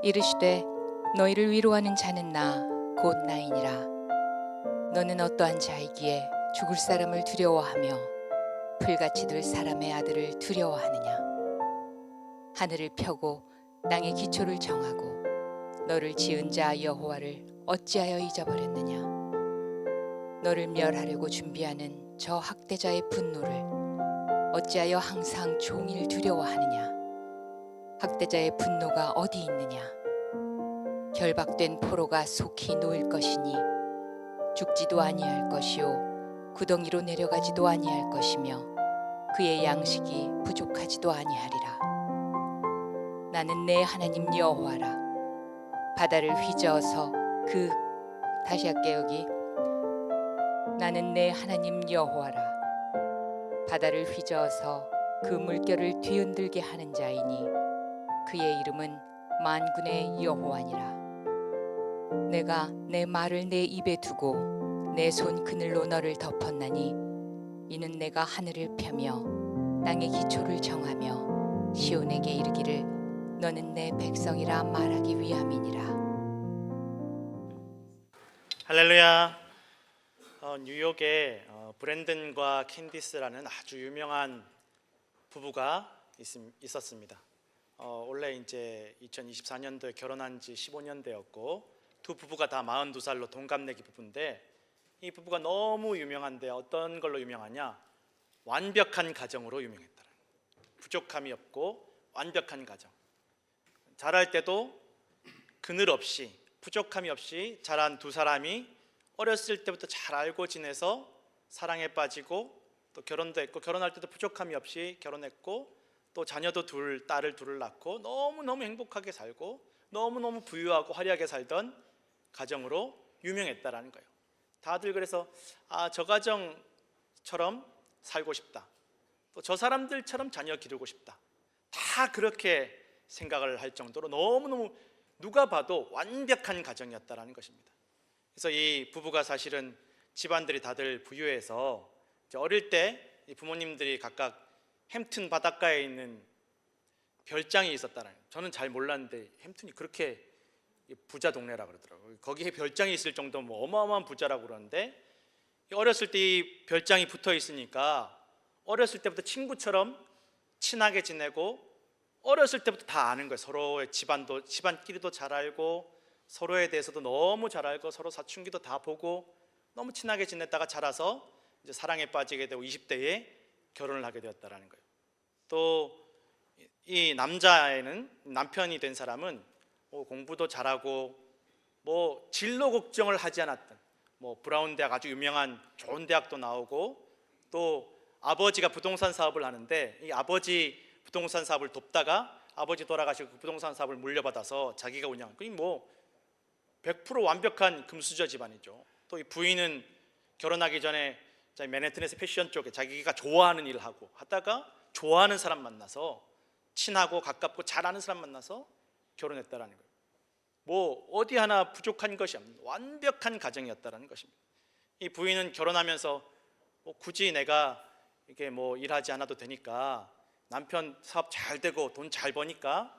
이르시되 너희를 위로하는 자는 나 곧 나이니라. 너는 어떠한 자이기에 죽을 사람을 두려워하며 풀같이 들 사람의 아들을 두려워하느냐. 하늘을 펴고 땅의 기초를 정하고 너를 지은 자 여호와를 어찌하여 잊어버렸느냐. 너를 멸하려고 준비하는 저 학대자의 분노를 어찌하여 항상 종일 두려워하느냐. 학대자의 분노가 어디 있느냐. 결박된 포로가 속히 놓일 것이니 죽지도 아니할 것이요 구덩이로 내려가지도 아니할 것이며 그의 양식이 부족하지도 아니하리라. 나는 내 하나님 여호와라. 바다를 휘저어서 다시 할게요. 여기 나는 내 하나님 여호와라. 바다를 휘저어서 그 물결을 뒤흔들게 하는 자이니 그의 이름은 만군의 여호와니라. 내가 내 말을 내 입에 두고 내 손 그늘로 너를 덮었나니 이는 내가 하늘을 펴며 땅의 기초를 정하며 시온에게 이르기를 너는 내 백성이라 말하기 위함이니라. 할렐루야. 뉴욕에 브랜든과 캔디스라는 아주 유명한 부부가 있었습니다. 원래 이제 2024년도에 결혼한 지 15년 되었고 두 부부가 다 42살로 동갑내기 부부인데 이 부부가 너무 유명한데 어떤 걸로 유명하냐? 완벽한 가정으로 유명했다. 부족함이 없고 완벽한 가정. 자랄 때도 그늘 없이 부족함이 없이 자란 두 사람이 어렸을 때부터 잘 알고 지내서 사랑에 빠지고 또 결혼도 했고 결혼할 때도 부족함이 없이 결혼했고 또 자녀도 딸을 둘을 낳고 너무너무 행복하게 살고 너무너무 부유하고 화려하게 살던 가정으로 유명했다라는 거예요. 다들 그래서 저 가정처럼 살고 싶다. 또 저 사람들처럼 자녀 기르고 싶다. 다 그렇게 생각을 할 정도로 너무너무 누가 봐도 완벽한 가정이었다라는 것입니다. 그래서 이 부부가 사실은 집안들이 다들 부유해서 어릴 때 이 부모님들이 각각 햄튼 바닷가에 있는 별장이 있었다는 거예요. 저는 잘 몰랐는데 햄튼이 그렇게 부자 동네라 그러더라고요. 거기에 별장이 있을 정도 어마어마한 부자라고 그러는데 어렸을 때 이 별장이 붙어 있으니까 어렸을 때부터 친구처럼 친하게 지내고 어렸을 때부터 다 아는 거예요. 서로의 집안끼리도 잘 알고 서로에 대해서도 너무 잘 알고 서로 사춘기도 다 보고 너무 친하게 지냈다가 자라서 이제 사랑에 빠지게 되고 20대에 결혼을 하게 되었다라는 거예요. 또 이 남편이 된 사람은 공부도 잘하고 진로 걱정을 하지 않았던 브라운 대학 아주 유명한 좋은 대학도 나오고 또 아버지가 부동산 사업을 하는데 이 아버지 부동산 사업을 돕다가 아버지 돌아가시고 그 부동산 사업을 물려받아서 자기가 운영한 100% 완벽한 금수저 집안이죠. 또 이 부인은 결혼하기 전에 맨해튼에서 패션 쪽에 자기가 좋아하는 일을 하다가 좋아하는 사람 만나서 친하고 가깝고 잘 아는 사람 만나서 결혼했다라는 거예요. 어디 하나 부족한 것이 없는 완벽한 가정이었다라는 것입니다. 이 부인은 결혼하면서 굳이 내가 이게 일하지 않아도 되니까 남편 사업 잘 되고 돈 잘 버니까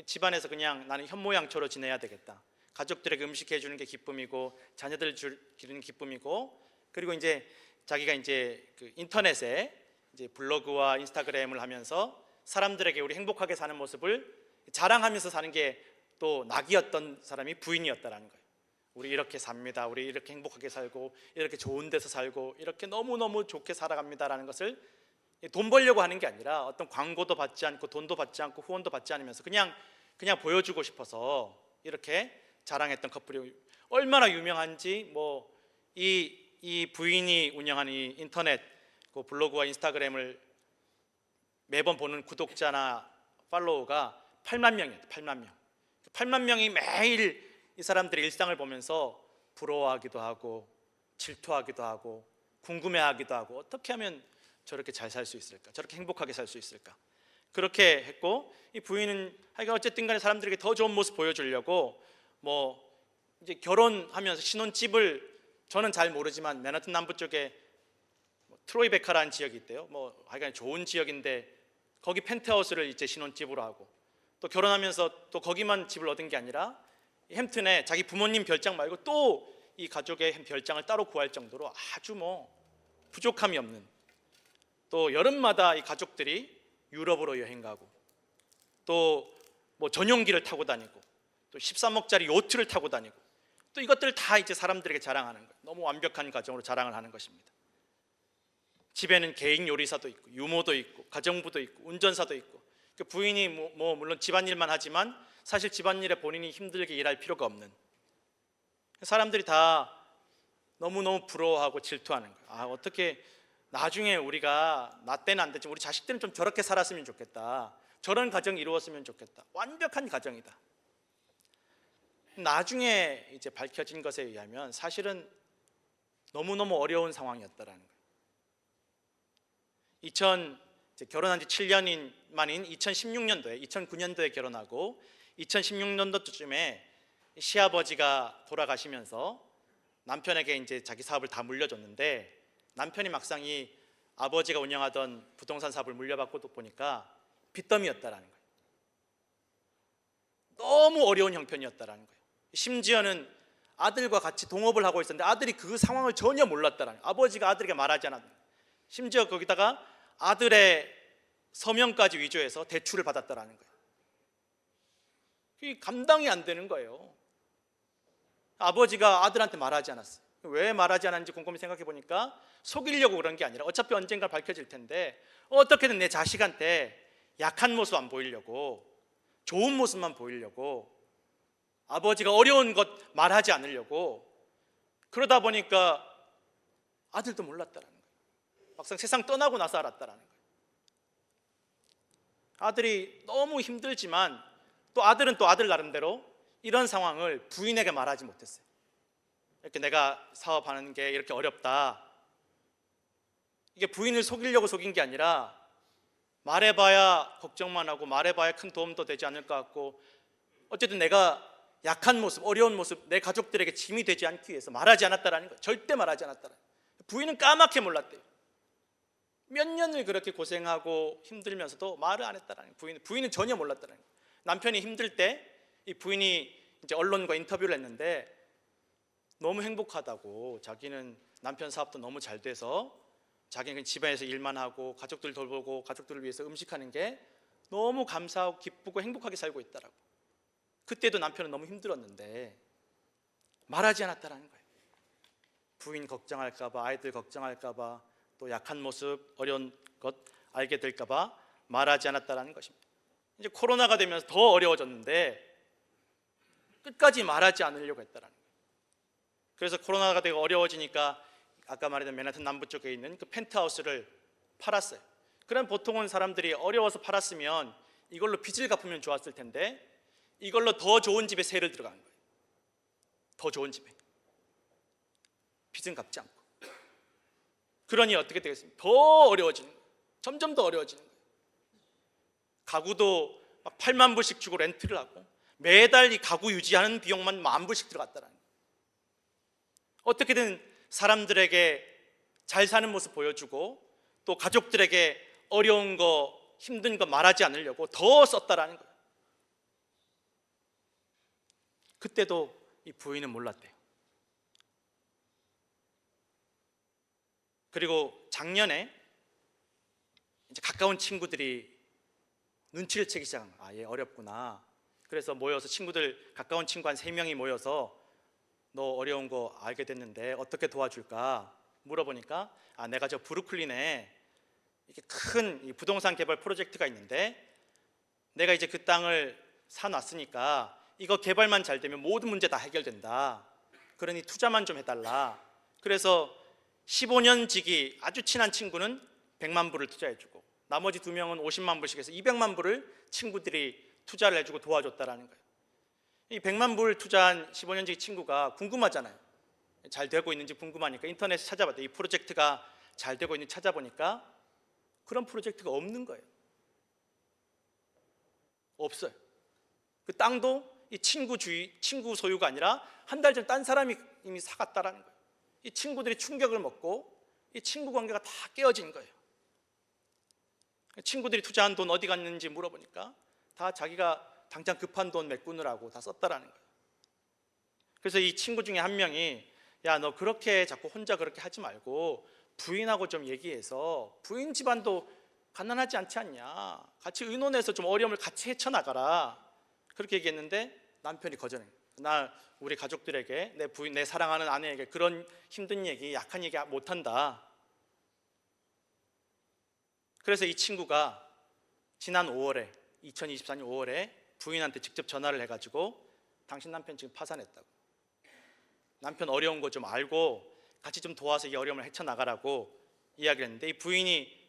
집안에서 그냥 나는 현모양처로 지내야 되겠다. 가족들에게 음식 해주는 게 기쁨이고 자녀들 기르는 기쁨이고 그리고 이제 자기가 이제 그 인터넷에 이제 블로그와 인스타그램을 하면서 사람들에게 우리 행복하게 사는 모습을 자랑하면서 사는 게 또 낙이었던 사람이 부인이었다라는 거예요. 우리 이렇게 삽니다. 우리 이렇게 행복하게 살고 이렇게 좋은 데서 살고 이렇게 너무너무 좋게 살아갑니다라는 것을 돈 벌려고 하는 게 아니라 어떤 광고도 받지 않고 돈도 받지 않고 후원도 받지 않으면서 그냥 보여주고 싶어서 이렇게 자랑했던 커플이 얼마나 유명한지 이 부인이 운영하는 이 인터넷 그 블로그와 인스타그램을 매번 보는 구독자나 팔로워가 8만 명이에요. 8만 명. 8만 명이 매일 이 사람들의 일상을 보면서 부러워하기도 하고 질투하기도 하고 궁금해하기도 하고 어떻게 하면 저렇게 잘 살 수 있을까? 저렇게 행복하게 살 수 있을까? 그렇게 했고 이 부인은 하여간 어쨌든 간에 사람들에게 더 좋은 모습 보여주려고 이제 결혼하면서 신혼집을 저는 잘 모르지만 맨하튼 남부 쪽에 트로이베카라는 지역이 있대요. 하여간 좋은 지역인데 거기 펜트하우스를 이제 신혼집으로 하고 또 결혼하면서 또 거기만 집을 얻은 게 아니라 햄튼에 자기 부모님 별장 말고 또 이 가족의 별장을 따로 구할 정도로 아주 부족함이 없는, 또 여름마다 이 가족들이 유럽으로 여행 가고 또 전용기를 타고 다니고 또 13억짜리 요트를 타고 다니고 또 이것들 다 이제 사람들에게 자랑하는 거예요. 너무 완벽한 가정으로 자랑을 하는 것입니다. 집에는 개인 요리사도 있고 유모도 있고 가정부도 있고 운전사도 있고, 부인이 물론 집안일만 하지만 사실 집안일에 본인이 힘들게 일할 필요가 없는, 사람들이 다 너무너무 부러워하고 질투하는 거예요. 어떻게 나중에 우리가, 나 때는 안 됐지만 우리 자식들은 좀 저렇게 살았으면 좋겠다, 저런 가정이 이루었으면 좋겠다, 완벽한 가정이다. 나중에 이제 밝혀진 것에 의하면 사실은 너무너무 어려운 상황이었다라는 거예요. 결혼한 지 7년 만인 2009년도에 결혼하고 2016년도쯤에 시아버지가 돌아가시면서 남편에게 이제 자기 사업을 다 물려줬는데, 남편이 막상 이 아버지가 운영하던 부동산 사업을 물려받고 또 보니까 빚더미였다라는 거예요. 너무 어려운 형편이었다라는 거예요. 심지어는 아들과 같이 동업을 하고 있었는데 아들이 그 상황을 전혀 몰랐다라는 거예요. 아버지가 아들에게 말하지 않았는 거예요. 심지어 거기다가 아들의 서명까지 위조해서 대출을 받았다라는 거예요. 그게 감당이 안 되는 거예요. 아버지가 아들한테 말하지 않았어요. 왜 말하지 않았는지 곰곰이 생각해 보니까 속이려고 그런 게 아니라 어차피 언젠가 밝혀질 텐데 어떻게든 내 자식한테 약한 모습 안 보이려고, 좋은 모습만 보이려고, 아버지가 어려운 것 말하지 않으려고, 그러다 보니까 아들도 몰랐다라는 거예요. 막상 세상 떠나고 나서 알았다라는 거예요. 아들이 너무 힘들지만 또 아들은 또 아들 나름대로 이런 상황을 부인에게 말하지 못했어요. 이렇게 내가 사업하는 게 이렇게 어렵다, 이게 부인을 속이려고 속인 게 아니라 말해봐야 걱정만 하고 말해봐야 큰 도움도 되지 않을 것 같고, 어쨌든 내가 약한 모습, 어려운 모습, 내 가족들에게 짐이 되지 않기 위해서 말하지 않았다라는 거예요. 절대 말하지 않았다라는 거예요. 부인은 까맣게 몰랐대요. 몇 년을 그렇게 고생하고 힘들면서도 말을 안 했다라는 거예요. 부인은 전혀 몰랐다라는 거예요. 남편이 힘들 때 이 부인이 이제 언론과 인터뷰를 했는데 너무 행복하다고, 자기는 남편 사업도 너무 잘 돼서 자기는 집안에서 일만 하고 가족들 돌보고 가족들을 위해서 음식하는 게 너무 감사하고 기쁘고 행복하게 살고 있다라고. 그때도 남편은 너무 힘들었는데 말하지 않았다라는 거예요. 부인 걱정할까 봐, 아이들 걱정할까 봐, 또 약한 모습, 어려운 것 알게 될까 봐 말하지 않았다라는 것입니다. 이제 코로나가 되면서 더 어려워졌는데 끝까지 말하지 않으려고 했다라는 거예요. 그래서 코로나가 되고 어려워지니까 아까 말했던 맨하튼 남부 쪽에 있는 그 펜트하우스를 팔았어요. 그럼 보통은 사람들이 어려워서 팔았으면 이걸로 빚을 갚으면 좋았을 텐데 이걸로 더 좋은 집에 세를 들어가는 거예요. 더 좋은 집에. 빚은 갚지 않고. 그러니 어떻게 되겠습니까? 더 어려워지는 거예요. 점점 더 어려워지는 거예요. 가구도 막 8만 불씩 주고 렌트를 하고 매달 이 가구 유지하는 비용만 10,000 불씩 들어갔다라는 거예요. 어떻게든 사람들에게 잘 사는 모습 보여주고 또 가족들에게 어려운 거, 힘든 거 말하지 않으려고 더 썼다라는 거예요. 그때도 이 부인은 몰랐대요. 그리고 작년에 이제 가까운 친구들이 눈치를 채기 시작한 거예요. 얘 어렵구나. 그래서 모여서 가까운 친구 한 3명이 모여서 너 어려운 거 알게 됐는데 어떻게 도와줄까 물어보니까 내가 저 브루클린에 이렇게 큰 부동산 개발 프로젝트가 있는데 내가 이제 그 땅을 사놨으니까 이거 개발만 잘 되면 모든 문제 다 해결된다. 그러니 투자만 좀 해달라. 그래서 15년 지기 아주 친한 친구는 100만 불을 투자해주고 나머지 2명은 50만 불씩 해서 200만 불을 친구들이 투자를 해주고 도와줬다라는 거예요. 이 100만 불 투자한 15년 지기 친구가 궁금하잖아요. 잘 되고 있는지 궁금하니까 인터넷에 찾아봤더니 이 프로젝트가 잘 되고 있는지 찾아보니까 그런 프로젝트가 없는 거예요. 없어요. 그 땅도 이 친구 소유가 아니라 한 달 전 딴 사람이 이미 사갔다라는 거예요. 이 친구들이 충격을 먹고 이 친구 관계가 다 깨어진 거예요. 친구들이 투자한 돈 어디 갔는지 물어보니까 다 자기가 당장 급한 돈 메꾸느라고 다 썼다라는 거예요. 그래서 이 친구 중에 한 명이 야, 너 그렇게 자꾸 혼자 그렇게 하지 말고 부인하고 좀 얘기해서 부인 집안도 가난하지 않지 않냐, 같이 의논해서 좀 어려움을 같이 헤쳐나가라, 그렇게 얘기했는데 남편이 거절해. 나 우리 가족들에게, 내 부인, 내 사랑하는 아내에게 그런 힘든 얘기, 약한 얘기 못한다. 그래서 이 친구가 지난 5월에 2024년 5월에 부인한테 직접 전화를 해가지고 당신 남편 지금 파산했다고, 남편 어려운 거 좀 알고 같이 좀 도와서 이 어려움을 헤쳐나가라고 이야기를 했는데, 이 부인이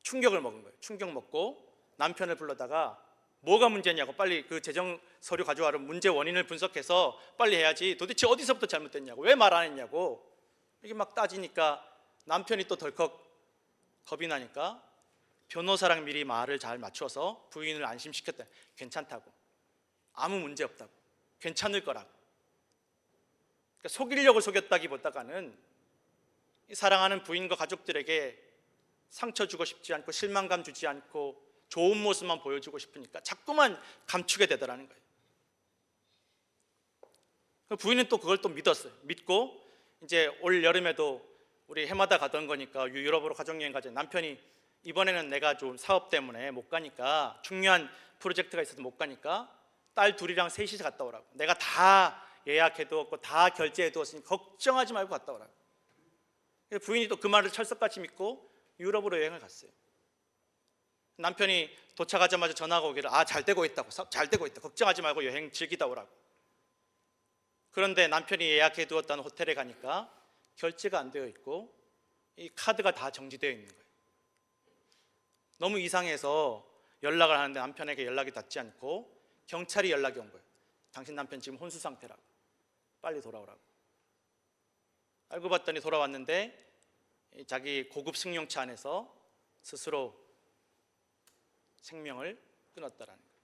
충격을 먹은 거예요. 충격 먹고 남편을 불러다가 뭐가 문제냐고, 빨리 그 재정 서류 가져와라, 문제 원인을 분석해서 빨리 해야지, 도대체 어디서부터 잘못됐냐고, 왜 말 안 했냐고, 이게 막 따지니까 남편이 또 덜컥 겁이 나니까 변호사랑 미리 말을 잘 맞춰서 부인을 안심시켰다. 괜찮다고, 아무 문제 없다고, 괜찮을 거라고. 그러니까 속이려고 속였다기보다는 사랑하는 부인과 가족들에게 상처 주고 싶지 않고 실망감 주지 않고 좋은 모습만 보여주고 싶으니까 자꾸만 감추게 되더라는 거예요. 부인은 또 그걸 또 믿었어요. 믿고 이제 올 여름에도 우리 해마다 가던 거니까 유럽으로 가족여행 가자. 남편이 이번에는 내가 좀 사업 때문에 못 가니까, 중요한 프로젝트가 있어서 못 가니까 딸 둘이랑 셋이서 갔다 오라고, 내가 다 예약해두었고 다 결제해두었으니 걱정하지 말고 갔다 오라고. 부인이 또 그 말을 철석같이 믿고 유럽으로 여행을 갔어요. 남편이 도착하자마자 전화가 오기를, 잘 되고 있다고, 잘 되고 있다, 걱정하지 말고 여행 즐기다 오라고. 그런데 남편이 예약해두었다는 호텔에 가니까 결제가 안 되어 있고 이 카드가 다 정지되어 있는 거예요. 너무 이상해서 연락을 하는데 남편에게 연락이 닿지 않고 경찰이 연락이 온 거예요. 당신 남편 지금 혼수 상태라고, 빨리 돌아오라고. 알고 봤더니 돌아왔는데 자기 고급 승용차 안에서 스스로 생명을 끊었다라는 거예요.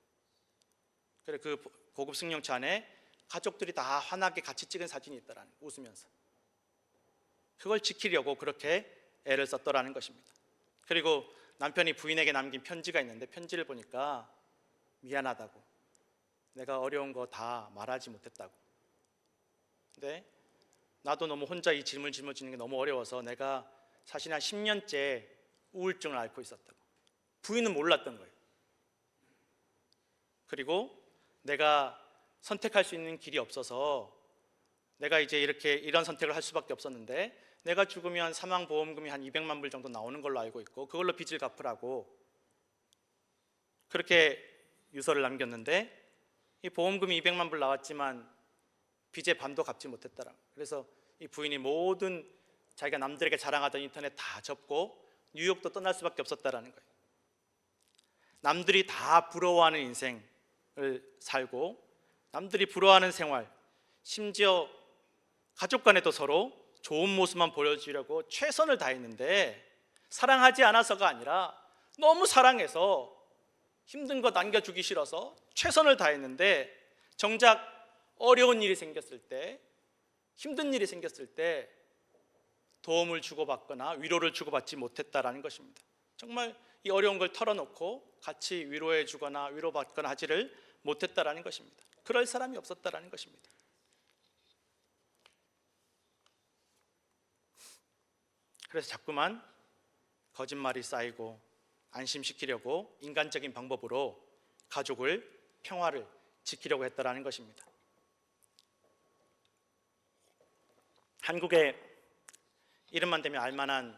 그래, 그 고급 승용차 안에 가족들이 다 환하게 같이 찍은 사진이 있다라는 거예요. 웃으면서. 그걸 지키려고 그렇게 애를 썼더라는 것입니다. 그리고 남편이 부인에게 남긴 편지가 있는데, 편지를 보니까 미안하다고, 내가 어려운 거 다 말하지 못했다고, 근데 나도 너무 혼자 이 짐을 짊어지는 게 너무 어려워서 내가 사실 한 10년째 우울증을 앓고 있었다고. 부인은 몰랐던 거예요. 그리고 내가 선택할 수 있는 길이 없어서 내가 이제 이런 선택을 할 수밖에 없었는데, 내가 죽으면 사망보험금이 한 200만 불 정도 나오는 걸로 알고 있고 그걸로 빚을 갚으라고 그렇게 유서를 남겼는데, 이 보험금이 200만 불 나왔지만 빚의 반도 갚지 못했더라. 그래서 이 부인이 모든 자기가 남들에게 자랑하던 인터넷 다 접고 뉴욕도 떠날 수밖에 없었다라는 거예요. 남들이 다 부러워하는 인생을 살고 남들이 부러워하는 생활, 심지어 가족 간에도 서로 좋은 모습만 보여주려고 최선을 다했는데, 사랑하지 않아서가 아니라 너무 사랑해서 힘든 거 남겨주기 싫어서 최선을 다했는데, 정작 어려운 일이 생겼을 때, 힘든 일이 생겼을 때 도움을 주고받거나 위로를 주고받지 못했다라는 것입니다. 정말 이 어려운 걸 털어놓고 같이 위로해 주거나 위로받거나 하지를 못했다라는 것입니다. 그럴 사람이 없었다라는 것입니다. 그래서 자꾸만 거짓말이 쌓이고 안심시키려고 인간적인 방법으로 가족을, 평화를 지키려고 했다라는 것입니다. 한국에 이름만 대면 알만한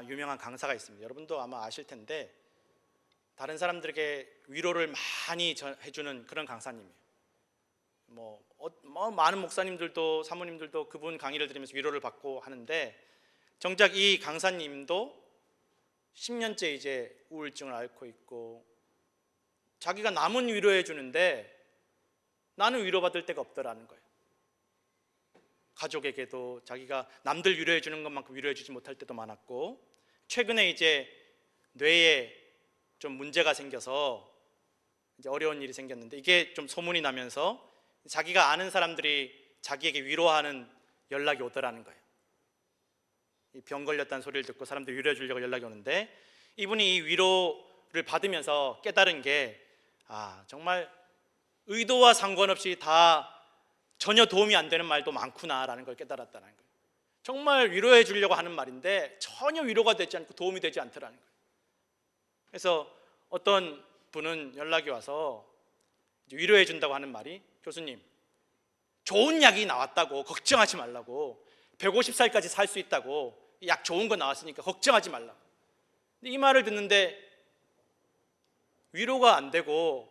유명한 강사가 있습니다. 여러분도 아마 아실 텐데, 다른 사람들에게 위로를 많이 해주는 그런 강사님이에요. 많은 목사님들도 사모님들도 그분 강의를 들으면서 위로를 받고 하는데, 정작 이 강사님도 10년째 이제 우울증을 앓고 있고 자기가 남은 위로해 주는데 나는 위로받을 데가 없더라는 거예요. 가족에게도 자기가 남들 위로해 주는 것만큼 위로해 주지 못할 때도 많았고, 최근에 이제 뇌에 좀 문제가 생겨서 이제 어려운 일이 생겼는데, 이게 좀 소문이 나면서 자기가 아는 사람들이 자기에게 위로하는 연락이 오더라는 거예요. 병 걸렸다는 소리를 듣고 사람들이 위로해 주려고 연락이 오는데, 이분이 이 위로를 받으면서 깨달은 게, 정말 의도와 상관없이 다 전혀 도움이 안 되는 말도 많구나라는 걸 깨달았다는 거예요. 정말 위로해 주려고 하는 말인데 전혀 위로가 되지 않고 도움이 되지 않더라는 거예요. 그래서 어떤 분은 연락이 와서 위로해 준다고 하는 말이, 교수님, 좋은 약이 나왔다고 걱정하지 말라고, 150살까지 살 수 있다고, 약 좋은 거 나왔으니까 걱정하지 말라고. 근데 이 말을 듣는데 위로가 안 되고,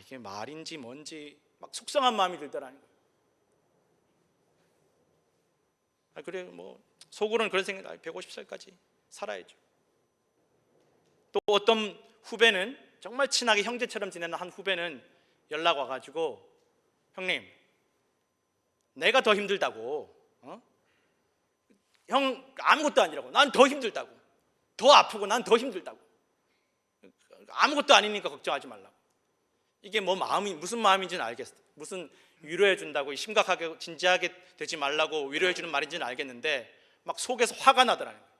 이게 말인지 뭔지 막 속상한 마음이 들더라는 거예요. 그래, 뭐 속으로는 그런 생각, 150살까지 살아야죠. 또 어떤 후배는, 정말 친하게 형제처럼 지내는 한 후배는 연락 와가지고, 형님, 내가 더 힘들다고, 형 아무것도 아니라고, 난 더 힘들다고, 더 아프고 난 더 힘들다고, 아무것도 아니니까 걱정하지 말라고. 이게 뭐 마음이 무슨 마음인지는 알겠어. 무슨 위로해 준다고 심각하게 진지하게 되지 말라고 위로해 주는 말인지는 알겠는데 막 속에서 화가 나더라는 거예요.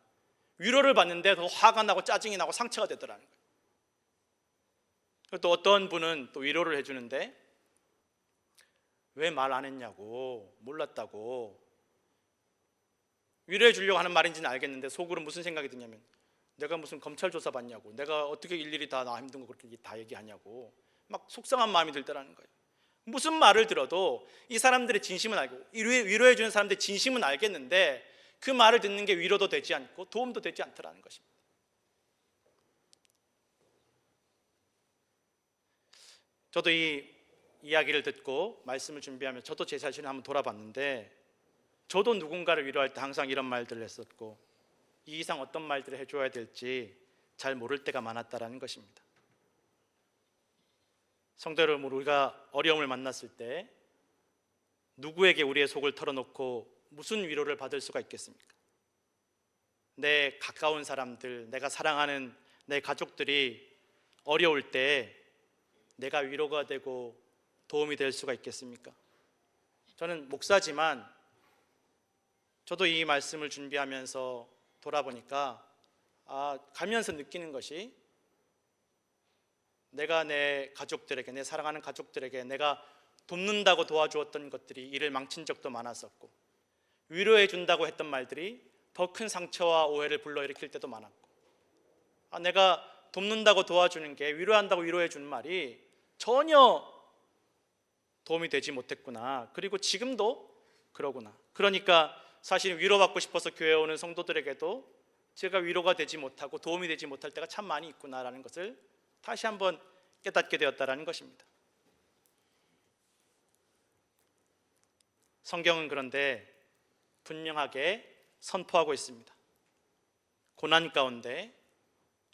위로를 받는데 더 화가 나고 짜증이 나고 상처가 되더라는 거예요. 또 어떤 분은 또 위로를 해주는데 왜 말 안 했냐고, 몰랐다고. 위로해 주려고 하는 말인지는 알겠는데 속으로 무슨 생각이 드냐면, 내가 무슨 검찰 조사 받냐고, 내가 어떻게 일일이 다 나 힘든 거 그렇게 다 얘기하냐고, 막 속상한 마음이 들더라는 거예요. 무슨 말을 들어도 이 사람들의 진심은 알고, 위로해 주는 사람들의 진심은 알겠는데 그 말을 듣는 게 위로도 되지 않고 도움도 되지 않더라는 것입니다. 저도 이 이야기를 듣고 말씀을 준비하며 저도 제 자신을 한번 돌아봤는데, 저도 누군가를 위로할 때 항상 이런 말들을 했었고, 이 이상 어떤 말들을 해줘야 될지 잘 모를 때가 많았다라는 것입니다. 성도 여러분, 우리가 어려움을 만났을 때 누구에게 우리의 속을 털어놓고 무슨 위로를 받을 수가 있겠습니까? 내 가까운 사람들, 내가 사랑하는 내 가족들이 어려울 때 내가 위로가 되고 도움이 될 수가 있겠습니까? 저는 목사지만 저도 이 말씀을 준비하면서 돌아보니까 가면서 느끼는 것이, 내가 내 가족들에게, 내 사랑하는 가족들에게 내가 돕는다고 도와주었던 것들이 일을 망친 적도 많았었고, 위로해 준다고 했던 말들이 더 큰 상처와 오해를 불러일으킬 때도 많았고, 내가 돕는다고 도와주는 게, 위로한다고 위로해 주는 말이 전혀 도움이 되지 못했구나, 그리고 지금도 그러구나. 그러니까 사실 위로받고 싶어서 교회에 오는 성도들에게도 제가 위로가 되지 못하고 도움이 되지 못할 때가 참 많이 있구나라는 것을 다시 한번 깨닫게 되었다라는 것입니다. 성경은 그런데 분명하게 선포하고 있습니다. 고난 가운데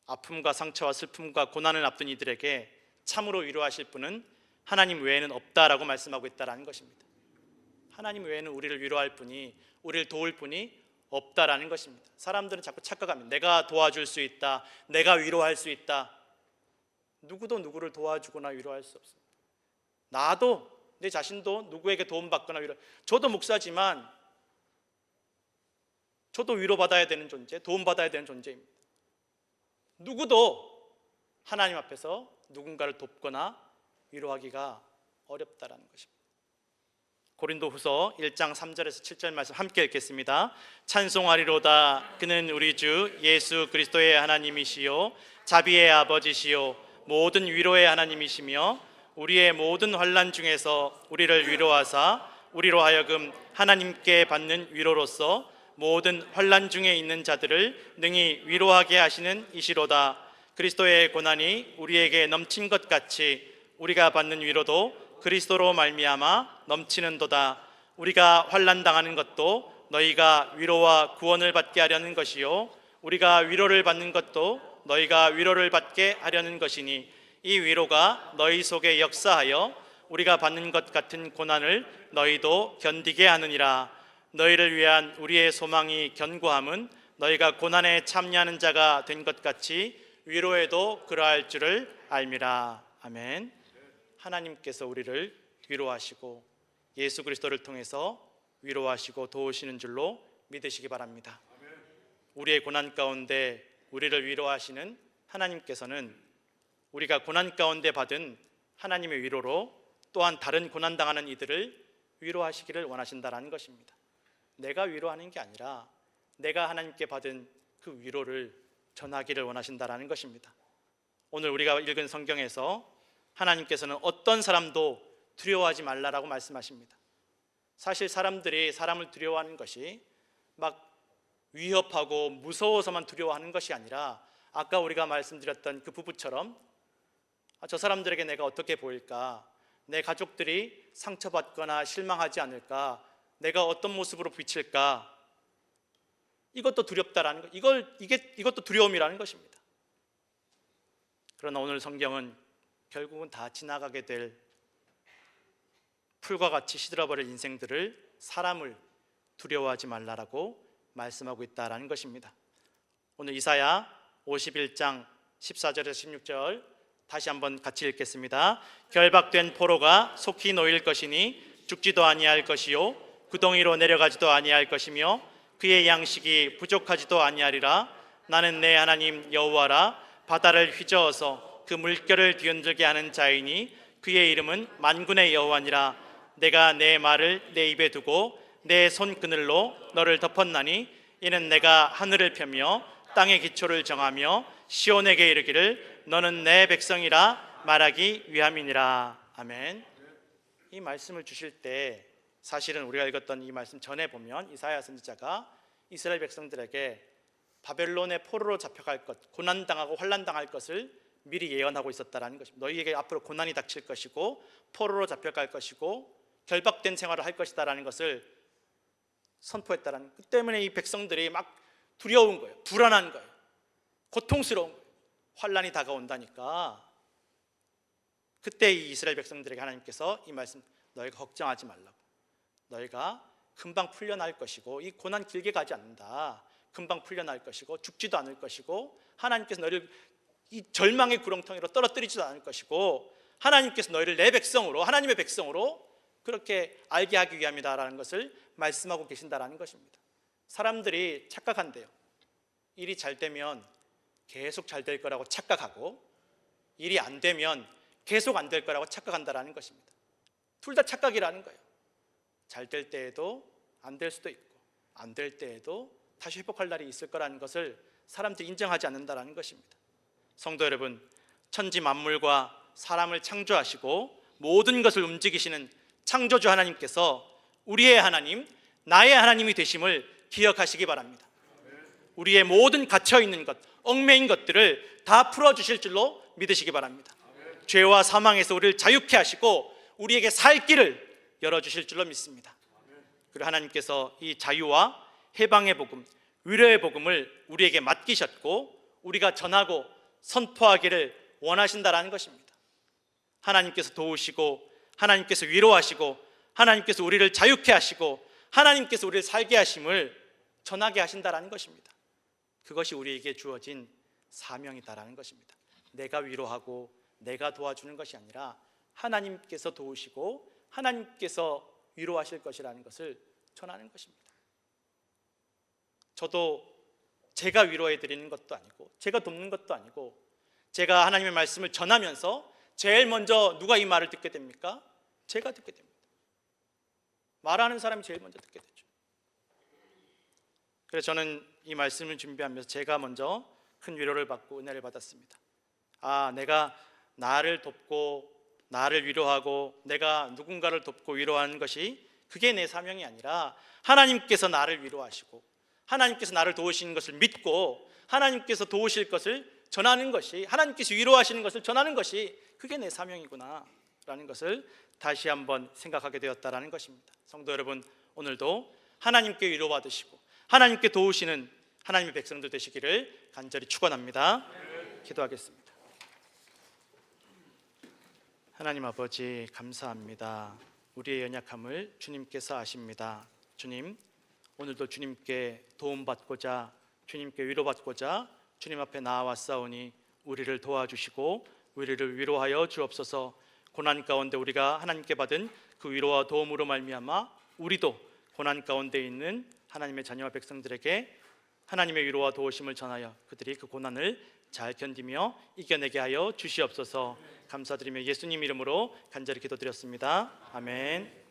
아픔과 상처와 슬픔과 고난을 앞둔 이들에게 참으로 위로하실 분은 하나님 외에는 없다라고 말씀하고 있다라는 것입니다. 하나님 외에는 우리를 위로할 분이, 우리를 도울 분이 없다라는 것입니다. 사람들은 자꾸 착각합니다. 내가 도와줄 수 있다, 내가 위로할 수 있다. 누구도 누구를 도와주거나 위로할 수 없습니다. 나도, 내 자신도 누구에게 도움받거나 저도 목사지만 저도 위로받아야 되는 존재, 도움받아야 되는 존재입니다. 누구도 하나님 앞에서 누군가를 돕거나 위로하기가 어렵다라는 것입니다. 고린도후서 1장 3절에서 7절 말씀 함께 읽겠습니다. 찬송하리로다. 그는 우리 주 예수 그리스도의 하나님이시요 자비의 아버지시요 모든 위로의 하나님이시며, 우리의 모든 환난 중에서 우리를 위로하사 우리로 하여금 하나님께 받는 위로로서 모든 환난 중에 있는 자들을 능히 위로하게 하시는 이시로다. 그리스도의 고난이 우리에게 넘친 것 같이 우리가 받는 위로도 그리스도로 말미암아 넘치는도다. 우리가 환난 당하는 것도 너희가 위로와 구원을 받게 하려는 것이요, 우리가 위로를 받는 것도 너희가 위로를 받게 하려는 것이니, 이 위로가 너희 속에 역사하여 우리가 받는 것 같은 고난을 너희도 견디게 하느니라. 너희를 위한 우리의 소망이 견고함은 너희가 고난에 참여하는 자가 된 것 같이 위로에도 그러할 줄을 알미라. 아멘. 하나님께서 우리를 위로하시고 예수 그리스도를 통해서 위로하시고 도우시는 줄로 믿으시기 바랍니다. 우리의 고난 가운데 우리를 위로하시는 하나님께서는 우리가 고난 가운데 받은 하나님의 위로로 또한 다른 고난당하는 이들을 위로하시기를 원하신다라는 것입니다. 내가 위로하는 게 아니라 내가 하나님께 받은 그 위로를 전하기를 원하신다라는 것입니다. 오늘 우리가 읽은 성경에서 하나님께서는 어떤 사람도 두려워하지 말라라고 말씀하십니다. 사실 사람들이 사람을 두려워하는 것이 막 위협하고 무서워서만 두려워하는 것이 아니라 아까 우리가 말씀드렸던 그 부부처럼 저 사람들에게 내가 어떻게 보일까? 내 가족들이 상처받거나 실망하지 않을까? 내가 어떤 모습으로 비칠까? 이것도 두렵다라는 것, 이것도 두려움이라는 것입니다. 그러나 오늘 성경은 결국은 다 지나가게 될 풀과 같이 시들어버릴 인생들을 사람을 두려워하지 말라라고 말씀하고 있다라는 것입니다. 오늘 이사야 51장 14절에서 16절 다시 한번 같이 읽겠습니다. 결박된 포로가 속히 놓일 것이니 죽지도 아니할 것이요 구덩이로 내려가지도 아니할 것이며 그의 양식이 부족하지도 아니하리라. 나는 내 하나님 여호와라. 바다를 휘저어서 그 물결을 뒤흔들게 하는 자이니 그의 이름은 만군의 여호와니라. 내가 내 말을 내 입에 두고 내 손그늘로 너를 덮었나니 이는 내가 하늘을 펴며 땅의 기초를 정하며 시온에게 이르기를 너는 내 백성이라 말하기 위함이니라. 아멘. 이 말씀을 주실 때 사실은 우리가 읽었던 이 말씀 전에 보면 이사야 선지자가 이스라엘 백성들에게 바벨론의 포로로 잡혀갈 것, 고난당하고 환난당할 것을 미리 예언하고 있었다라는 것입니다. 너희에게 앞으로 고난이 닥칠 것이고 포로로 잡혀갈 것이고 결박된 생활을 할 것이다라는 것을 선포했다라는 것. 그 때문에 이 백성들이 막 두려운 거예요. 불안한 거예요. 고통스러운 거예요. 환난이 다가온다니까. 그때 이 이스라엘 백성들에게 하나님께서 이 말씀, 너희가 걱정하지 말라고. 너희가 금방 풀려날 것이고 이 고난 길게 가지 않는다. 금방 풀려날 것이고 죽지도 않을 것이고 하나님께서 너희를 이 절망의 구렁텅이로 떨어뜨리지도 않을 것이고 하나님께서 너희를 내 백성으로, 하나님의 백성으로 그렇게 알게 하기 위함이다라는 것을 말씀하고 계신다라는 것입니다. 사람들이 착각한대요. 일이 잘 되면 계속 잘 될 거라고 착각하고 일이 안 되면 계속 안 될 거라고 착각한다라는 것입니다. 둘 다 착각이라는 거예요. 잘 될 때에도 안 될 수도 있고 안 될 때에도 다시 회복할 날이 있을 거라는 것을 사람들이 인정하지 않는다라는 것입니다. 성도 여러분, 천지 만물과 사람을 창조하시고 모든 것을 움직이시는 창조주 하나님께서 우리의 하나님, 나의 하나님이 되심을 기억하시기 바랍니다. 우리의 모든 갇혀있는 것, 얽매인 것들을 다 풀어주실 줄로 믿으시기 바랍니다. 죄와 사망에서 우리를 자유케 하시고 우리에게 살 길을 열어주실 줄로 믿습니다. 그리고 하나님께서 이 자유와 해방의 복음, 위로의 복음을 우리에게 맡기셨고 우리가 전하고 선포하기를 원하신다라는 것입니다. 하나님께서 도우시고 하나님께서 위로하시고 하나님께서 우리를 자유케 하시고 하나님께서 우리를 살게 하심을 전하게 하신다라는 것입니다. 그것이 우리에게 주어진 사명이다라는 것입니다. 내가 위로하고 내가 도와주는 것이 아니라 하나님께서 도우시고 하나님께서 위로하실 것이라는 것을 전하는 것입니다. 저도 제가 위로해 드리는 것도 아니고 제가 돕는 것도 아니고 제가 하나님의 말씀을 전하면서 제일 먼저 누가 이 말을 듣게 됩니까? 제가 듣게 됩니다. 말하는 사람이 제일 먼저 듣게 되죠. 그래서 저는 이 말씀을 준비하면서 제가 먼저 큰 위로를 받고 은혜를 받았습니다. 내가 나를 돕고 나를 위로하고 내가 누군가를 돕고 위로하는 것이 그게 내 사명이 아니라 하나님께서 나를 위로하시고 하나님께서 나를 도우시는 것을 믿고 하나님께서 도우실 것을 전하는 것이, 하나님께서 위로하시는 것을 전하는 것이 그게 내 사명이구나 라는 것을 다시 한번 생각하게 되었다라는 것입니다. 성도 여러분, 오늘도 하나님께 위로받으시고 하나님께 도우시는 하나님의 백성들 되시기를 간절히 축원합니다. 기도하겠습니다. 하나님 아버지, 감사합니다. 우리의 연약함을 주님께서 아십니다. 주님, 오늘도 주님께 도움받고자, 주님께 위로받고자 주님 앞에 나아왔사오니 우리를 도와주시고 우리를 위로하여 주옵소서. 고난 가운데 우리가 하나님께 받은 그 위로와 도움으로 말미암아 우리도 고난 가운데 있는 하나님의 자녀와 백성들에게 하나님의 위로와 도우심을 전하여 그들이 그 고난을 잘 견디며 이겨내게 하여 주시옵소서. 감사드리며 예수님 이름으로 간절히 기도드렸습니다. 아멘.